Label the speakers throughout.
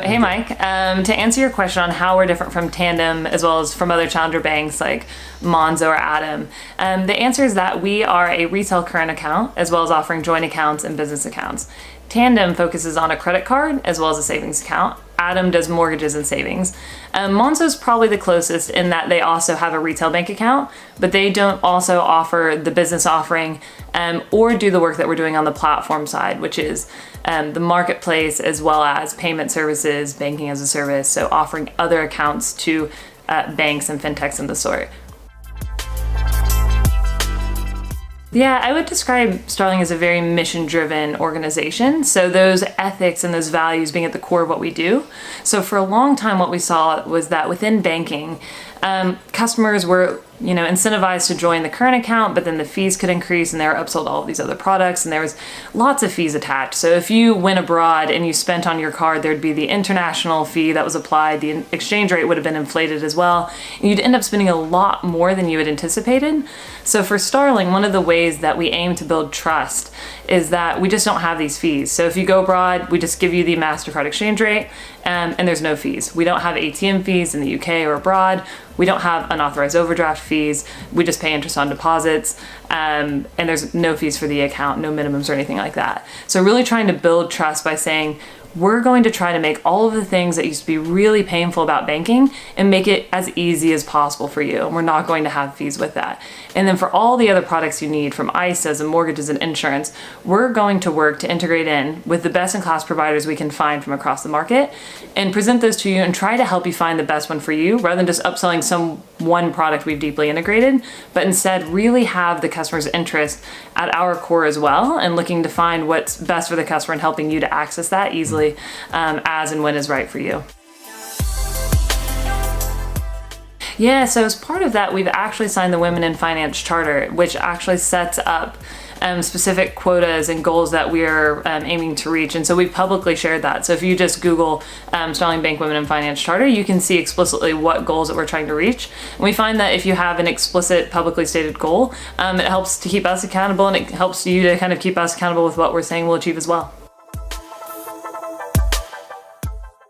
Speaker 1: Hey Mike, to answer your question on how we're different from Tandem as well as from other challenger banks like Monzo or Atom, the answer is that we are a retail current account as well as offering joint accounts and business accounts. Tandem focuses on a credit card as well as a savings account. Atom does mortgages and savings. Monzo is probably the closest in that they also have a retail bank account, but they don't also offer the business offering or do the work that we're doing on the platform side, which is the marketplace as well as payment services, banking as a service, so offering other accounts to banks and fintechs and the sort. Yeah, I would describe Starling as a very mission-driven organization. So those ethics and those values being at the core of what we do. So for a long time, what we saw was that within banking, customers were, incentivized to join the current account, but then the fees could increase and they were upsold all of these other products and there was lots of fees attached. So if you went abroad and you spent on your card, there'd be the international fee that was applied, the exchange rate would have been inflated as well, and you'd end up spending a lot more than you had anticipated. So for Starling, one of the ways that we aim to build trust is that we just don't have these fees. So if you go abroad, we just give you the MasterCard exchange rate and there's no fees. We don't have ATM fees in the UK or abroad. We don't have unauthorized overdraft fees. We just pay interest on deposits, and there's no fees for the account, no minimums or anything like that. So really trying to build trust by saying, we're going to try to make all of the things that used to be really painful about banking and make it as easy as possible for you. And we're not going to have fees with that. And then for all the other products you need from ISAs and mortgages and insurance, we're going to work to integrate in with the best-in-class providers we can find from across the market and present those to you and try to help you find the best one for you rather than just upselling some one product we've deeply integrated, but instead really have the customer's interest at our core as well and looking to find what's best for the customer and helping you to access that easily as and when is right for you. Yeah, so as part of that, we've actually signed the Women in Finance Charter, which actually sets up specific quotas and goals that we are aiming to reach. And so we've publicly shared that. So if you just Google Starling Bank Women in Finance Charter, you can see explicitly what goals that we're trying to reach. And we find that if you have an explicit publicly stated goal, it helps to keep us accountable and it helps you to kind of keep us accountable with what we're saying we'll achieve as well.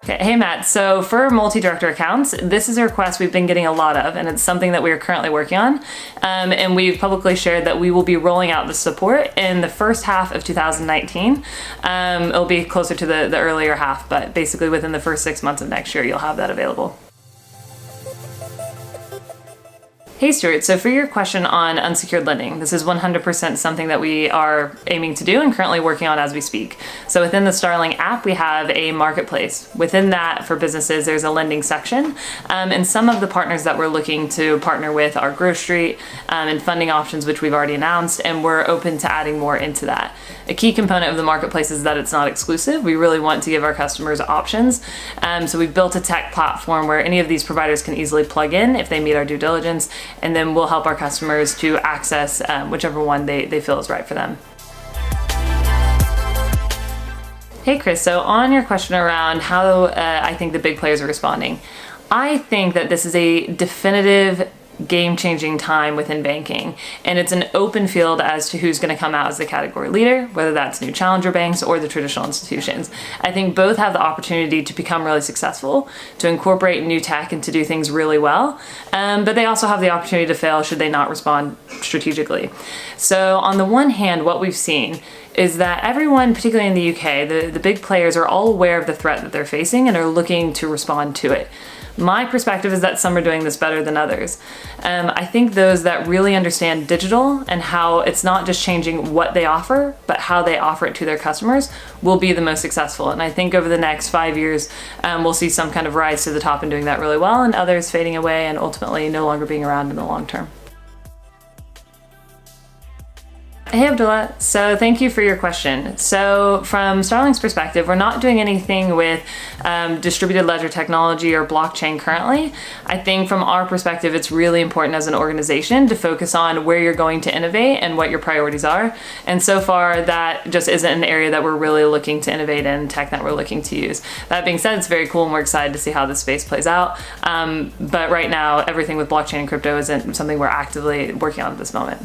Speaker 1: Okay, hey Matt, so for multi-director accounts, this is a request we've been getting a lot of, and it's something that we are currently working on. And we've publicly shared that we will be rolling out the support in the first half of 2019. It'll be closer to the earlier half, but basically within the first 6 months of next year, you'll have that available. Hey Stuart, so for your question on unsecured lending, this is 100% something that we are aiming to do and currently working on as we speak. So within the Starling app, we have a marketplace. Within that, for businesses, there's a lending section. And some of the partners that we're looking to partner with are Growth Street and funding options, which we've already announced, and we're open to adding more into that. A key component of the marketplace is that it's not exclusive. We really want to give our customers options. So we've built a tech platform where any of these providers can easily plug in if they meet our due diligence, and then we'll help our customers to access whichever one they feel is right for them. Hey Chris, so on your question around how I think the big players are responding, I think that this is a definitive game-changing time within banking, and it's an open field as to who's going to come out as the category leader, whether that's new challenger banks or the traditional institutions. I think both have the opportunity to become really successful, to incorporate new tech and to do things really well, but they also have the opportunity to fail should they not respond strategically. So on the one hand, what we've seen is that everyone, particularly in the UK, the big players are all aware of the threat that they're facing and are looking to respond to it. My perspective is that some are doing this better than others. I think those that really understand digital and how it's not just changing what they offer, but how they offer it to their customers will be the most successful. And I think over the next 5 years, we'll see some kind of rise to the top and doing that really well, and others fading away and ultimately no longer being around in the long term. Hey Abdullah, so thank you for your question. So from Starling's perspective, we're not doing anything with distributed ledger technology or blockchain currently. I think from our perspective, it's really important as an organization to focus on where you're going to innovate and what your priorities are. And so far, that just isn't an area that we're really looking to innovate in, tech that we're looking to use. That being said, it's very cool and we're excited to see how this space plays out. But right now, everything with blockchain and crypto isn't something we're actively working on at this moment.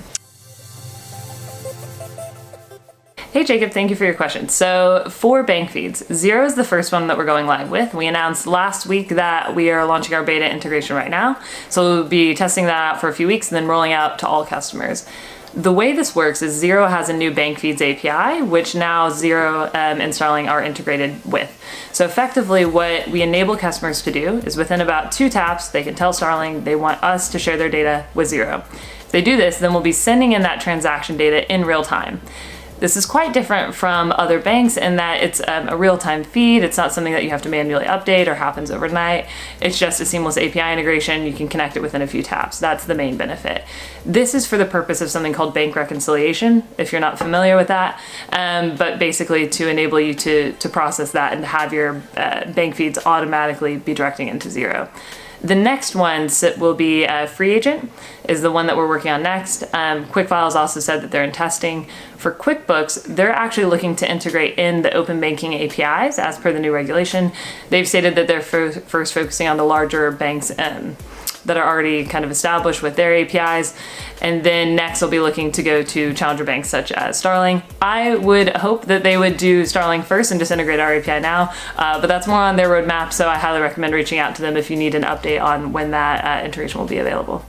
Speaker 1: Hey Jacob, thank you for your question. So for bank feeds, Xero is the first one that we're going live with. We announced last week that we are launching our beta integration right now. So we'll be testing that out for a few weeks and then rolling out to all customers. The way this works is Xero has a new bank feeds API, which now Xero and Starling are integrated with. So effectively what we enable customers to do is within about 2 taps, they can tell Starling they want us to share their data with Xero. If they do this, then we'll be sending in that transaction data in real time. This is quite different from other banks in that it's a real-time feed. It's not something that you have to manually update or happens overnight. It's just a seamless API integration. You can connect it within a few taps. That's the main benefit. This is for the purpose of something called bank reconciliation, if you're not familiar with that, but basically to enable you to process that and have your bank feeds automatically be directing into Xero. The next one will be Free Agent, is the one that we're working on next. QuickFiles also said that they're in testing. For QuickBooks, they're actually looking to integrate in the open banking APIs as per the new regulation. They've stated that they're first focusing on the larger banks that are already kind of established with their APIs. And then next they'll be looking to go to challenger banks such as Starling. I would hope that they would do Starling first and just integrate our API now, but that's more on their roadmap, so I highly recommend reaching out to them if you need an update on when that integration will be available.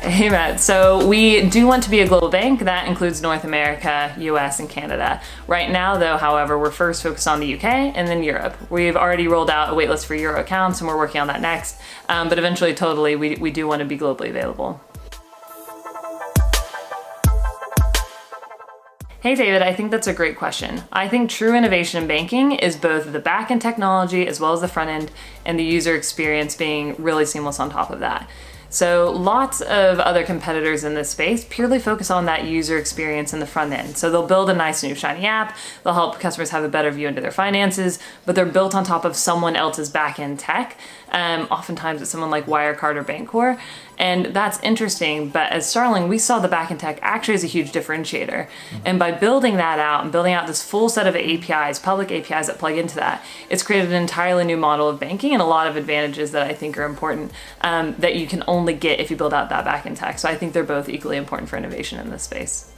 Speaker 1: Hey Matt, so we do want to be a global bank. That includes North America, US, and Canada. Right now though, however, we're first focused on the UK and then Europe. We've already rolled out a waitlist for Euro accounts and we're working on that next. But eventually, totally, we do want to be globally available. Hey David, I think that's a great question. I think true innovation in banking is both the back-end technology as well as the front end and the user experience being really seamless on top of that. So lots of other competitors in this space purely focus on that user experience in the front end. So they'll build a nice new shiny app, they'll help customers have a better view into their finances, but they're built on top of someone else's back-end tech. Oftentimes it's someone like Wirecard or Bancorp. And that's interesting, but as Starling, we saw the back-end tech actually as a huge differentiator. And by building that out and building out this full set of APIs, public APIs that plug into that, it's created an entirely new model of banking and a lot of advantages that I think are important that you can only get if you build out that back-end tech. So I think they're both equally important for innovation in this space.